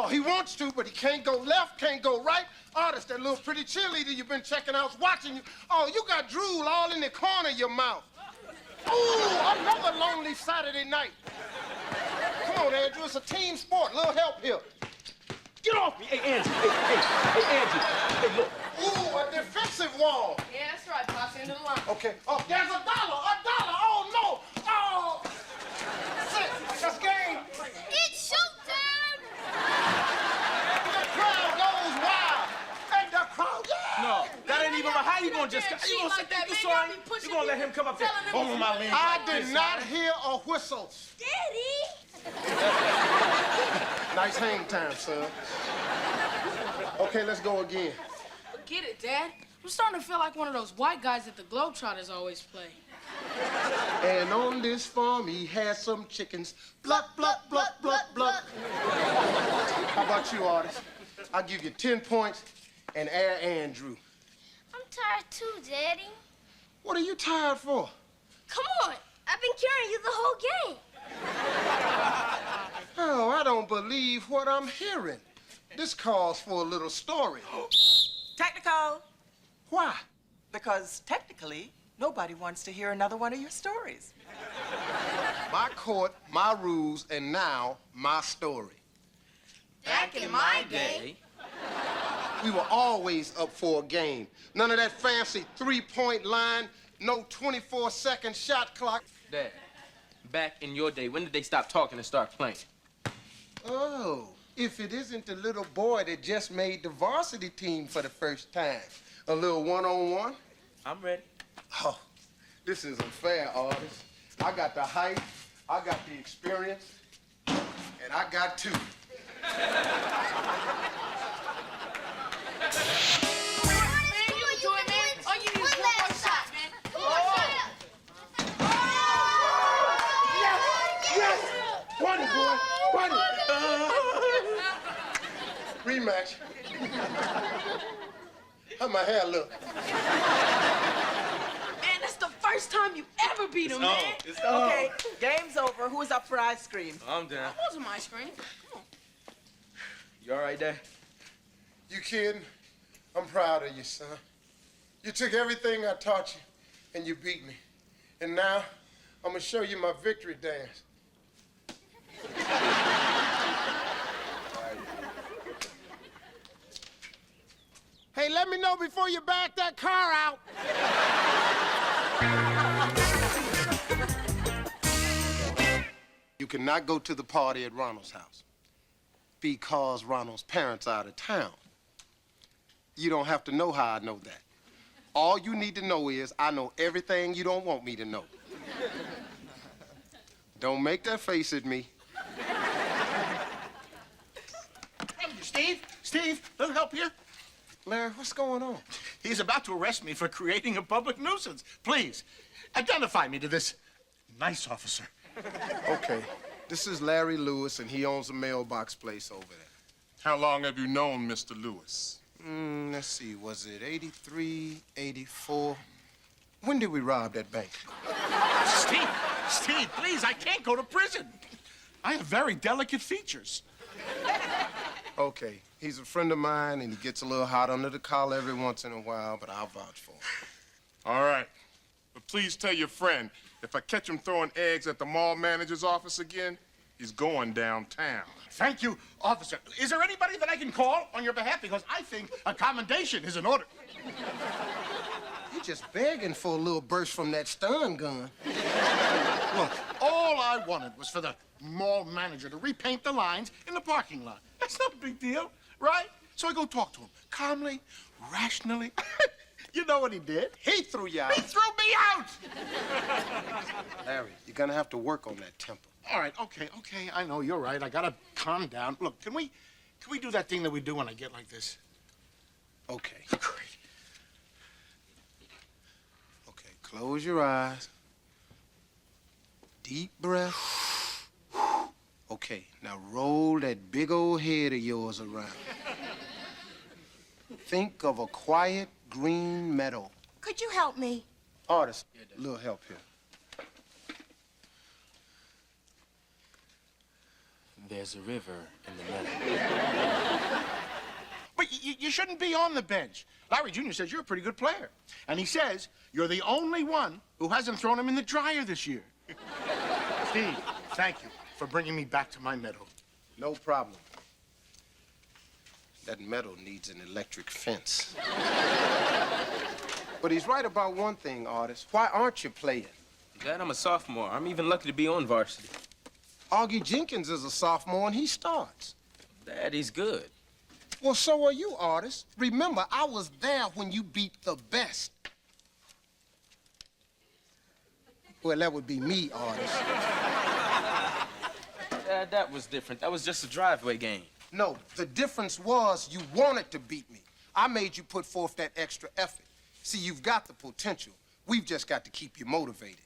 Oh, he wants to, but he can't go left, can't go right. Artis, that little pretty cheerleader you've been checking out's watching you. Oh, you got drool all in the corner of your mouth. Ooh, another lonely Saturday night. Come on, Andrew, it's a team sport. A little help here. Get off me! Hey, Angie. Hey, Angie. Hey, look. Ooh, a defensive wall. Yeah, that's right, Pops. Into the line. Okay. Oh, there's $1. $1. Oh, no. Oh. That's game. It's showtime! The crowd goes wild. And the crowd, yeah. No, that ain't even right. How you gonna just... You gonna sit there, you sorry? You gonna let him come up there over my legs? I did not hear a whistle. Daddy! Nice hang time, son. Okay, let's go again. Forget it, Dad. I'm starting to feel like one of those white guys that the Globetrotters always play. And on this farm, he has some chickens. Bluck, bluck, bluck, bluck, bluck. How about you, Artis? I'll give you 10 points and Air Andrew. I'm tired too, Daddy. What are you tired for? Come on. I've been carrying you the whole game. Oh, I don't believe what I'm hearing. This calls for a little story. Technical. Why? Because technically, nobody wants to hear another one of your stories. My court, my rules, and now my story. Back in my day. We were always up for a game. None of that fancy three-point line, no 24-second shot clock. Dad, back in your day, when did they stop talking and start playing? Oh, if it isn't the little boy that just made the varsity team for the first time. A little one-on-one? I'm ready. Oh, this isn't fair, Artis. I got the height, I got the experience, and I got two. Rematch. How my hair look? Man, that's the first time you ever beat him, man. Okay, game's over. Who's up for ice cream? I'm down. That wasn't my screen. Come on. You all right, Dad? You kidding? I'm proud of you, son. You took everything I taught you, and you beat me. And now, I'm gonna show you my victory dance. Hey, let me know before you back that car out. You cannot go to the party at Ronald's house because Ronald's parents are out of town. You don't have to know how I know that. All you need to know is I know everything you don't want me to know. Don't make that face at me. Steve, little help here? Larry, what's going on? He's about to arrest me for creating a public nuisance. Please, identify me to this nice officer. Okay, this is Larry Lewis, and he owns a mailbox place over there. How long have you known Mr. Lewis? Let's see, was it 83, 84? When did we rob that bank? Steve, please, I can't go to prison. I have very delicate features. Okay, he's a friend of mine, and he gets a little hot under the collar every once in a while, but I'll vouch for him. All right. But please tell your friend, if I catch him throwing eggs at the mall manager's office again, he's going downtown. Thank you, officer. Is there anybody that I can call on your behalf? Because I think a commendation is in order. You're just begging for a little burst from that stun gun. Look, all I wanted was for the mall manager to repaint the lines in the parking lot. That's not a big deal, right? So I go talk to him calmly, rationally. You know what he did? He threw you out. He threw me out! Larry, you're gonna have to work on that temper. All right, okay, I know, you're right. I gotta calm down. Look, can we do that thing that we do when I get like this? Okay. Great. Okay, close your eyes. Deep breath. Okay, now roll that big old head of yours around. Think of a quiet green meadow. Could you help me? Artis, a little help here. There's a river in the meadow. But you shouldn't be on the bench. Larry Jr. says you're a pretty good player. And he says you're the only one who hasn't thrown him in the dryer this year. Steve, thank you for bringing me back to my meadow. No problem. That meadow needs an electric fence. But he's right about one thing, Artis. Why aren't you playing? Dad, I'm a sophomore. I'm even lucky to be on varsity. Augie Jenkins is a sophomore and he starts. Dad, he's good. Well, so are you, Artis. Remember, I was there when you beat the best. Well, that would be me, Artis. Dad, that was different. That was just a driveway game. No, the difference was you wanted to beat me. I made you put forth that extra effort. See, you've got the potential. We've just got to keep you motivated.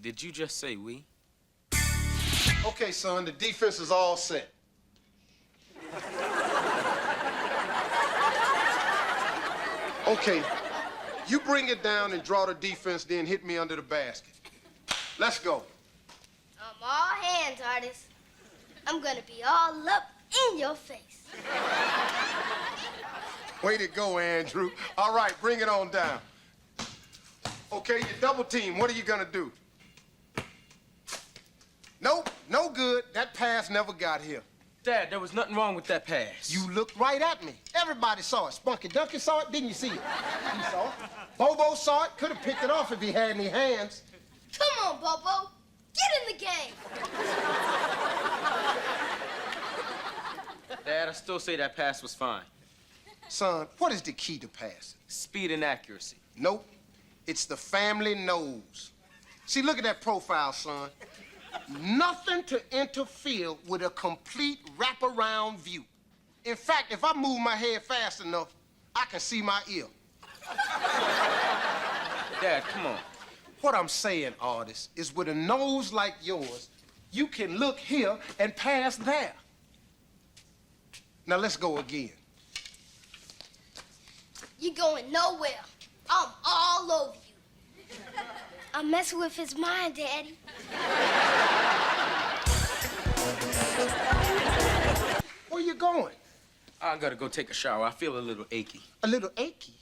Did you just say we? Okay, son, the defense is all set. Okay, you bring it down and draw the defense, then hit me under the basket. Let's go. I'm all hands, Artis. I'm gonna be all up in your face. Way to go, Andrew. All right, bring it on down. Okay, your double team, what are you gonna do? Nope, no good. That pass never got here. Dad, there was nothing wrong with that pass. You looked right at me. Everybody saw it. Spunky Dunky saw it, didn't you see it? He saw it. Bobo saw it. Could have picked it off if he had any hands. Come on, Bobo. Get in the game. Dad, I still say that pass was fine. Son, what is the key to passing? Speed and accuracy. Nope. It's the family knows. See, look at that profile, son. Nothing to interfere with a complete wraparound view. In fact, if I move my head fast enough, I can see my ear. Dad, come on. What I'm saying, Artis, is with a nose like yours, you can look here and pass there. Now let's go again. You're going nowhere. I'm all over you. I'm messing with his mind, Daddy. Where you going? I gotta go take a shower. I feel a little achy. A little achy?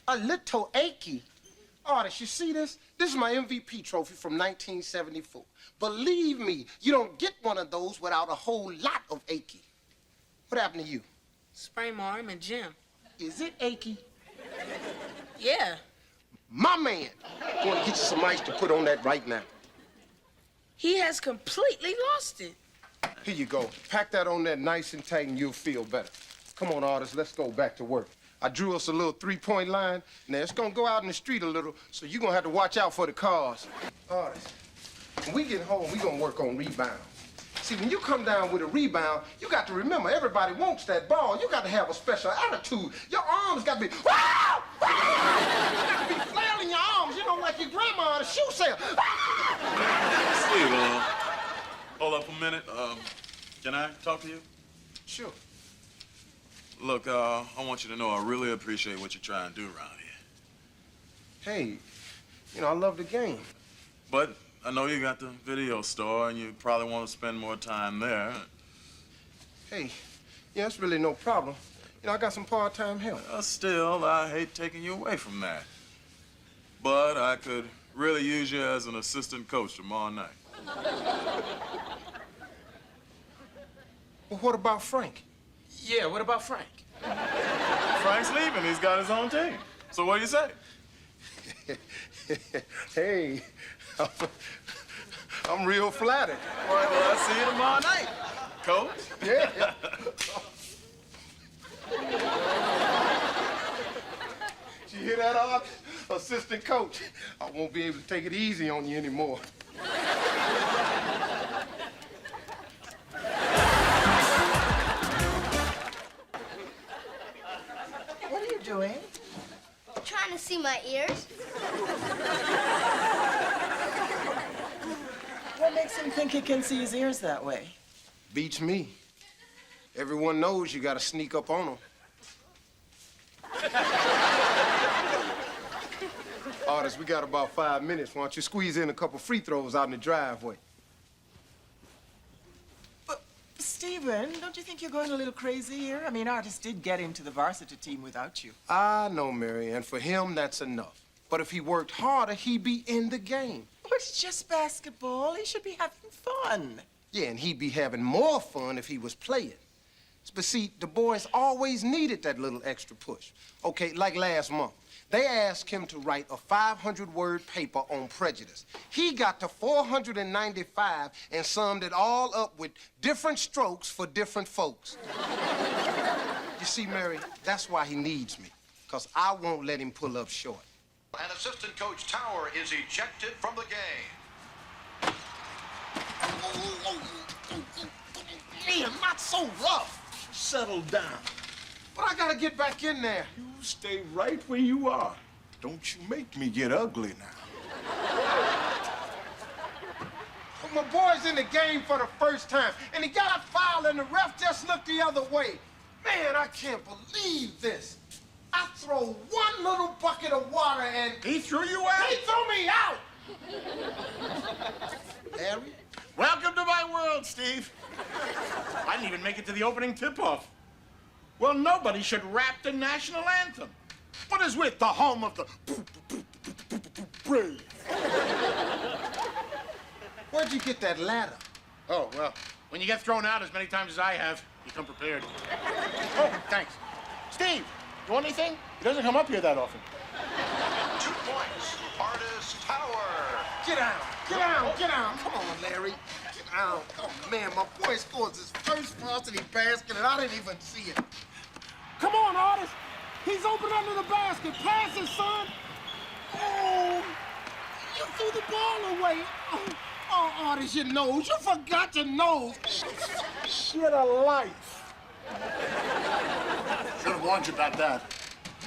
A little achy? Artis, you see this? This is my MVP trophy from 1974. Believe me, you don't get one of those without a whole lot of achy. What happened to you? Sprained my arm in gym. Is it achy? Yeah. My man, I want to get you some ice to put on that right now. He has completely lost it. Here you go. Pack that on there nice and tight and you'll feel better. Come on, Artis, let's go back to work. I drew us a little three-point line. Now, it's gonna go out in the street a little, so you're gonna have to watch out for the cars. Artis, when we get home, we're gonna work on rebound. See, when you come down with a rebound, you got to remember, everybody wants that ball. You got to have a special attitude. Your arms got to be, wow! You got to be flailing your arms, you know, like your grandma at a shoe sale. Steve, hold up a minute. Can I talk to you? Sure. Look, I want you to know I really appreciate what you're trying to do around here. Hey, you know, I love the game. But I know you got the video store, and you probably want to spend more time there. Hey, yeah, it's really no problem. You know, I got some part-time help. Still, I hate taking you away from that. But I could really use you as an assistant coach tomorrow night. Well, what about Frank? Yeah, what about Frank? Frank's leaving. He's got his own team. So what do you say? Hey, I'm real flattered. All right, well, I'll see you tomorrow night, Coach. Yeah. Did you hear that, Art? Assistant coach. I won't be able to take it easy on you anymore. What are you doing? Trying to see my ears. What makes him think he can see his ears that way? Beats me. Everyone knows you gotta sneak up on them. Artis, we got about 5 minutes. Why don't you squeeze in a couple free throws out in the driveway? But Stephen, don't you think you're going a little crazy here? I mean, Artis did get into the varsity team without you. I know, Mary, and for him, that's enough. But if he worked harder, he'd be in the game. Oh, it's just basketball. He should be having fun. Yeah, and he'd be having more fun if he was playing. But see, the boys always needed that little extra push. Okay, like last month. They asked him to write a 500-word paper on prejudice. He got to 495 and summed it all up with different strokes for different folks. You see, Mary, that's why he needs me, because I won't let him pull up short. And assistant coach Tower is ejected from the game. Man, not so rough. Settle down. But I gotta get back in there. You stay right where you are. Don't you make me get ugly now. But my boy's in the game for the first time, and he got a foul, and the ref just looked the other way. Man, I can't believe this. I throw one little bucket of water, and He threw you out? he threw me out. Larry? Welcome to my world, Steve. I didn't even make it to the opening tip-off. Well, nobody should rap the national anthem. What is with the home of the brave? Where'd you get that ladder? Oh, well, when you get thrown out as many times as I have, you come prepared. Oh, thanks. Steve, you want anything? He doesn't come up here that often. 2 points, Artis Tower. Get down, get down, get down. Come on, Larry. Get down. Oh, man, my boy scores his first varsity basket, and I didn't even see it. Come on, Artis. He's open under the basket. Pass it, son. Oh, you threw the ball away. Oh, Artis, your nose. You forgot your nose. Shit a life. Should have warned you about that.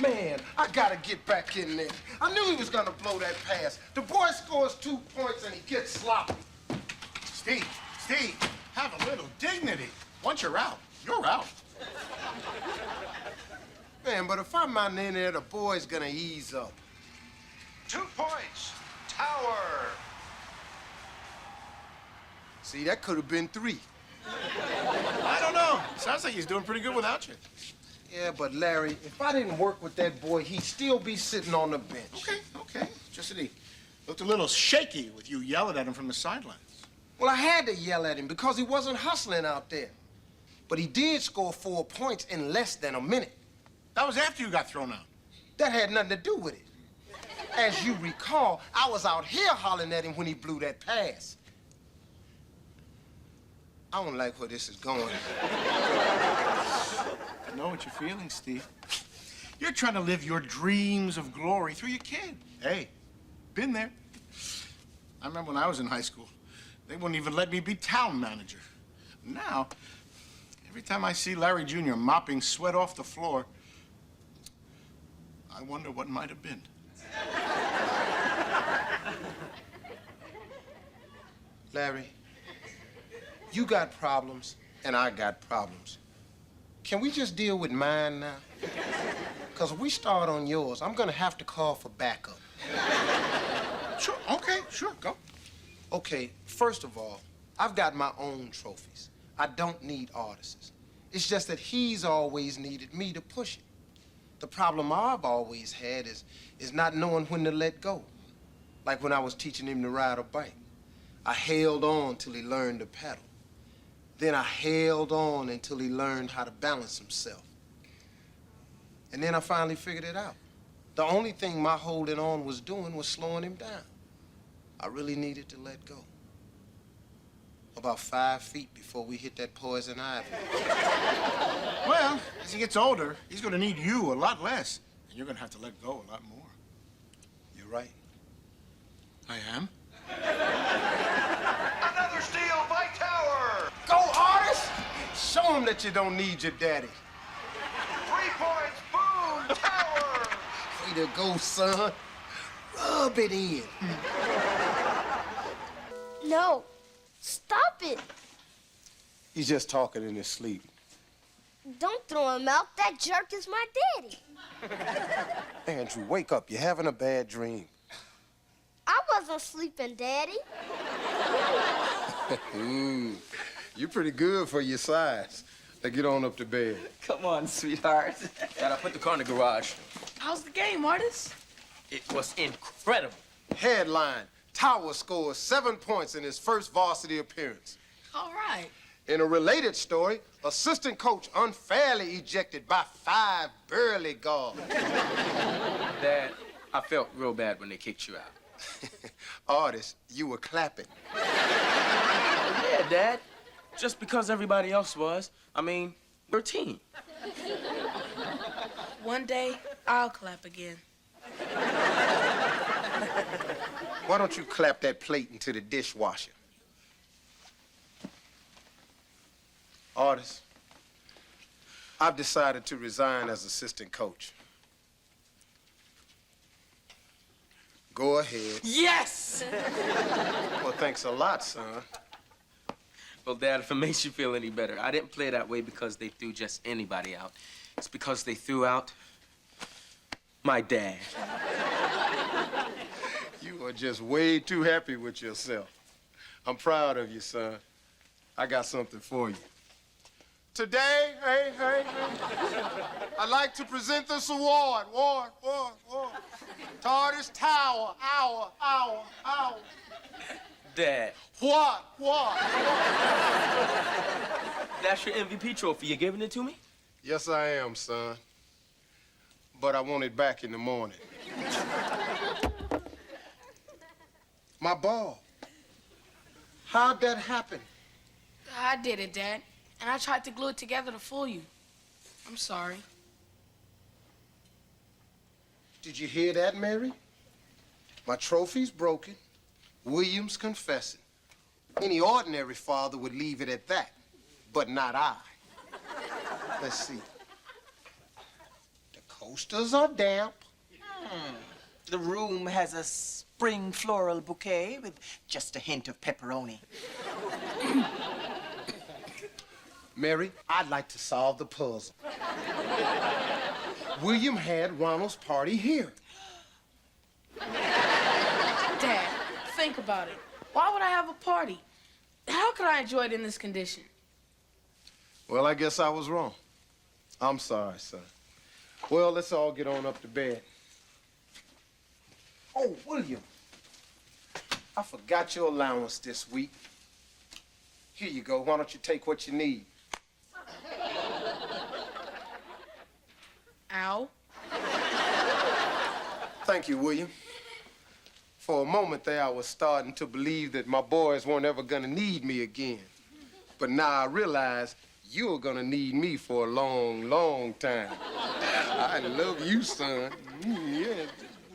Man, I gotta get back in there. I knew he was gonna blow that pass. The boy scores 2 points and he gets sloppy. Steve, have a little dignity. Once you're out, you're out. Man, but if I'm not in there, the boy's gonna ease up. 2 points, Tower. See, that could have been 3. I don't know. Sounds like he's doing pretty good without you. Yeah, but Larry, if I didn't work with that boy, he'd still be sitting on the bench. Okay. Just that he looked a little shaky with you yelling at him from the sidelines. Well, I had to yell at him because he wasn't hustling out there. But he did score 4 points in less than a minute. That was after you got thrown out. That had nothing to do with it. As you recall, I was out here hollering at him when he blew that pass. I don't like where this is going. I know what you're feeling, Steve. You're trying to live your dreams of glory through your kid. Hey, been there. I remember when I was in high school, they wouldn't even let me be town manager. Now, every time I see Larry Jr. mopping sweat off the floor, I wonder what might have been. Larry, you got problems, and I got problems. Can we just deal with mine now? Because if we start on yours, I'm going to have to call for backup. Sure, okay, sure, go. Okay, first of all, I've got my own trophies. I don't need Artis's. It's just that he's always needed me to push it. The problem I've always had is not knowing when to let go. Like when I was teaching him to ride a bike. I held on till he learned to pedal. Then I held on until he learned how to balance himself. And then I finally figured it out. The only thing my holding on was doing was slowing him down. I really needed to let go. About 5 feet before we hit that poison ivy. Well, as he gets older, he's going to need you a lot less. And you're going to have to let go a lot more. You're right. I am? Another steal by Tower. Go, Artis! Show him that you don't need your daddy. 3 points, boom, Tower. Way to go, son. Rub it in. No, stop it. He's just talking in his sleep. Don't throw him out. That jerk is my daddy. Andrew, wake up. You're having a bad dream. I wasn't sleeping, Daddy. You're pretty good for your size. Now get on up to bed. Come on, sweetheart. Dad, I put the car in the garage. How's the game, Artis? It was incredible. Headline, Tower scores 7 points in his first varsity appearance. All right. In a related story, assistant coach unfairly ejected by 5 burly guards. Dad, I felt real bad when they kicked you out. Artis, you were clapping. Yeah, Dad. Just because everybody else was. I mean, we're a team. One day, I'll clap again. Why don't you clap that plate into the dishwasher? Artis, I've decided to resign as assistant coach. Go ahead. Yes! Well, thanks a lot, son. Well, Dad, if it makes you feel any better, I didn't play that way because they threw just anybody out. It's because they threw out my dad. You are just way too happy with yourself. I'm proud of you, son. I got something for you. Today, hey, I'd like to present this award, to Artis Tower, hour. Dad. What? That's your MVP trophy. You giving it to me? Yes, I am, son. But I want it back in the morning. My ball. How'd that happen? I did it, Dad. And I tried to glue it together to fool you. I'm sorry. Did you hear that, Mary? My trophy's broken. William's confessing. Any ordinary father would leave it at that, but not I. Let's see. The coasters are damp. The room has a spring floral bouquet with just a hint of pepperoni. Mary, I'd like to solve the puzzle. William had Ronald's party here. Dad, think about it. Why would I have a party? How could I enjoy it in this condition? Well, I guess I was wrong. I'm sorry, son. Well, let's all get on up to bed. Oh, William, I forgot your allowance this week. Here you go. Why don't you take what you need? Ow. Thank you, William. For a moment there, I was starting to believe that my boys weren't ever gonna need me again. But now I realize you're gonna need me for a long, long time. I love you, son. Yeah.